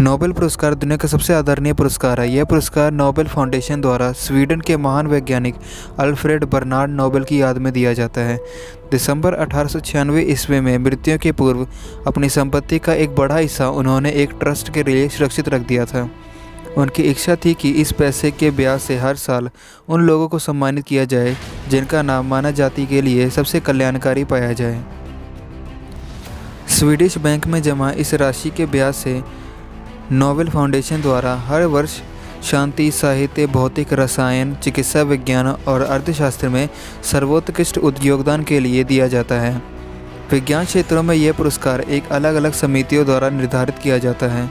Nobel पुरस्कार दुनिया का सबसे आदरणीय पुरस्कार है। यह पुरस्कार नोबेल फाउंडेशन द्वारा स्वीडन के महान वैज्ञानिक अल्फ्रेड बर्नार्ड नोबेल की याद में दिया जाता है। दिसंबर 1896 ईस्वी में मृत्यु के पूर्व अपनी संपत्ति का एक बड़ा हिस्सा उन्होंने एक ट्रस्ट के लिए सुरक्षित रख दिया था। उनकी इच्छा थी कि इस पैसे के ब्याज से हर साल उन लोगों को सम्मानित किया जाए जिनका नाम मानव जाति के लिए सबसे कल्याणकारी पाया जाए। स्वीडिश बैंक में जमा इस राशि के ब्याज से नोबेल फाउंडेशन द्वारा हर वर्ष शांति, साहित्य, भौतिक, रसायन, चिकित्सा विज्ञान और अर्थशास्त्र में सर्वोत्कृष्ट योगदान के लिए दिया जाता है। विज्ञान क्षेत्रों में यह पुरस्कार एक अलग अलग समितियों द्वारा निर्धारित किया जाता है।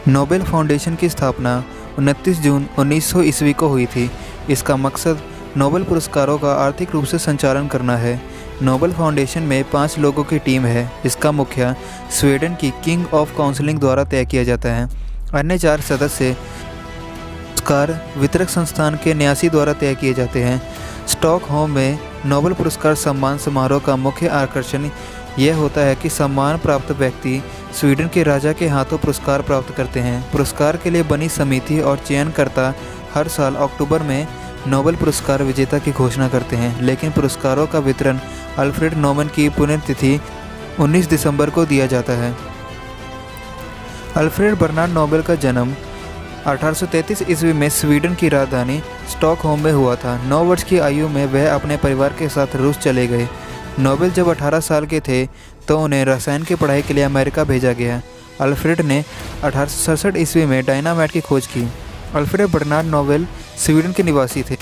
नोबेल फाउंडेशन की स्थापना 29 जून 1900 ईस्वी को हुई थी। इसका मकसद नोबेल पुरस्कारों का आर्थिक रूप से संचालन करना है। नोबेल फाउंडेशन में 5 लोगों की टीम है। इसका मुखिया स्वीडन की किंग ऑफ काउंसिलिंग द्वारा तय किया जाता है। अन्य 4 सदस्य पुरस्कार वितरक संस्थान के न्यासी द्वारा तय किए जाते हैं। स्टॉकहोम में नोबेल पुरस्कार सम्मान समारोह का मुख्य आकर्षण यह होता है कि सम्मान प्राप्त व्यक्ति स्वीडन के राजा के हाथों पुरस्कार प्राप्त करते हैं। पुरस्कार के लिए बनी समिति और चयनकर्ता हर साल अक्टूबर में नोबेल पुरस्कार विजेता की घोषणा करते हैं, लेकिन पुरस्कारों का वितरण अल्फ्रेड नोबेल की पुण्यतिथि 19 दिसंबर को दिया जाता है। अल्फ्रेड बर्नार्ड नोबेल का जन्म 1833 ईस्वी में स्वीडन की राजधानी स्टॉकहोम में हुआ था। 9 वर्ष की आयु में वह अपने परिवार के साथ रूस चले गए। नोबेल जब 18 साल के थे तो उन्हें रसायन की पढ़ाई के लिए अमेरिका भेजा गया। अल्फ्रेड ने 1867 ईस्वी में डायनामाइट की खोज की। अल्फ्रेड बर्नार्ड नोबेल स्वीडन के निवासी थे।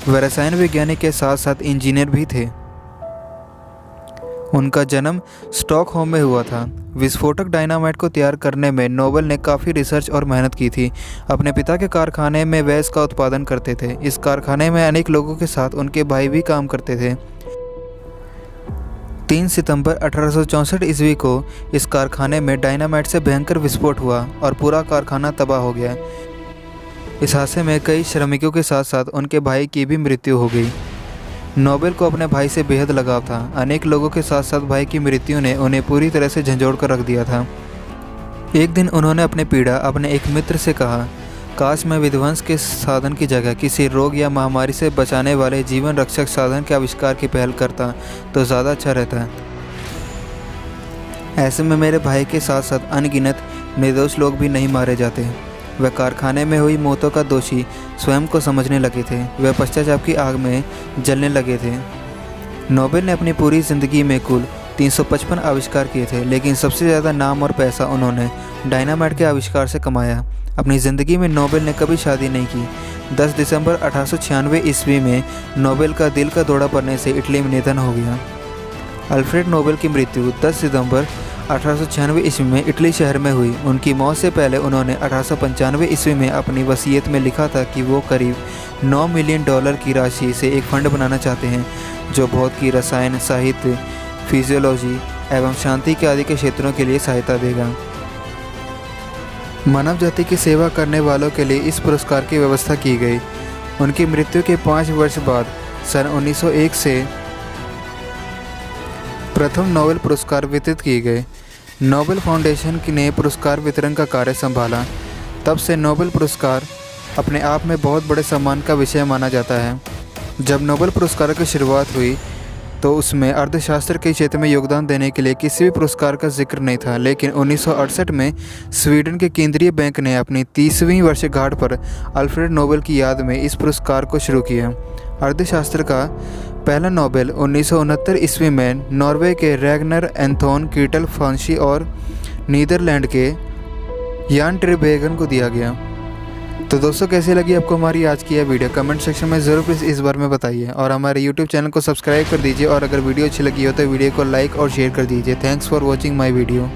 वह रसायन वैज्ञानिक के साथ साथ इंजीनियर भी थे। उनका जन्म स्टॉकहोम में हुआ था। विस्फोटक डायनामाइट को तैयार करने में नोबेल ने काफ़ी रिसर्च और मेहनत की थी। अपने पिता के कारखाने में वह इसका उत्पादन करते थे। इस कारखाने में अनेक लोगों के साथ उनके भाई भी काम करते थे। 3 सितंबर 1864 ईस्वी को इस कारखाने में डायनामाइट से भयंकर विस्फोट हुआ और पूरा कारखाना तबाह हो गया। इस हादसे में कई श्रमिकों के साथ साथ उनके भाई की भी मृत्यु हो गई। नोबेल को अपने भाई से बेहद लगाव था। अनेक लोगों के साथ साथ भाई की मृत्यु ने उन्हें पूरी तरह से झंझोड़ कर रख दिया था। एक दिन उन्होंने अपने पीड़ा अपने एक मित्र से कहा, काश मैं विध्वंस के साधन की जगह किसी रोग या महामारी से बचाने वाले जीवन रक्षक साधन के आविष्कार की पहल करता तो ज़्यादा अच्छा रहता। ऐसे में मेरे भाई के साथ साथ अनगिनत निर्दोष लोग भी नहीं मारे जाते। वह कारखाने में हुई मौतों का दोषी स्वयं को समझने लगे थे। वह पश्चाताप की आग में जलने लगे थे। नोबेल ने अपनी पूरी ज़िंदगी में कुल 355 आविष्कार किए थे, लेकिन सबसे ज़्यादा नाम और पैसा उन्होंने डायनामाइट के आविष्कार से कमाया। अपनी ज़िंदगी में नोबेल ने कभी शादी नहीं की। 10 दिसंबर 1896 ईस्वी में नोबेल का दिल का दौरा पड़ने से इटली में निधन हो गया। अल्फ्रेड नोबेल की मृत्यु 10 सितंबर 1896 ईस्वी में इटली शहर में हुई। उनकी मौत से पहले उन्होंने 1895 ईस्वी में अपनी वसीयत में लिखा था कि वो करीब $9 मिलियन की राशि से एक फंड बनाना चाहते हैं जो भौतिकी, रसायन, साहित्य, फिजियोलॉजी एवं शांति के आदि के क्षेत्रों के लिए सहायता देगा। मानव जाति की सेवा करने वालों के लिए इस पुरस्कार की व्यवस्था की गई। उनकी मृत्यु के 5 वर्ष बाद सन 1901 से प्रथम नोबेल पुरस्कार वितरित किए गए। नोबेल फाउंडेशन ने पुरस्कार वितरण का कार्य संभाला। तब से नोबेल पुरस्कार अपने आप में बहुत बड़े सम्मान का विषय माना जाता है। जब नोबेल पुरस्कार की शुरुआत हुई तो उसमें अर्थशास्त्र के क्षेत्र में योगदान देने के लिए किसी भी पुरस्कार का जिक्र नहीं था, लेकिन 1968 में स्वीडन के केंद्रीय बैंक ने अपनी 30वीं वर्षगांठ पर अल्फ्रेड नोबेल की याद में इस पुरस्कार को शुरू किया। अर्थशास्त्र का पहला नोबेल 1969 ईस्वी में नॉर्वे के रैग्नर एंथोन कीटल फांसी और नीदरलैंड के यान ट्रिबेगन को दिया गया। तो दोस्तों, कैसी लगी आपको हमारी आज की यह वीडियो? कमेंट सेक्शन में ज़रूर प्लीज़ इस बारे में बताइए और हमारे यूट्यूब चैनल को सब्सक्राइब कर दीजिए और अगर वीडियो अच्छी लगी हो तो वीडियो को लाइक और शेयर कर दीजिए। Thanks for watching my video.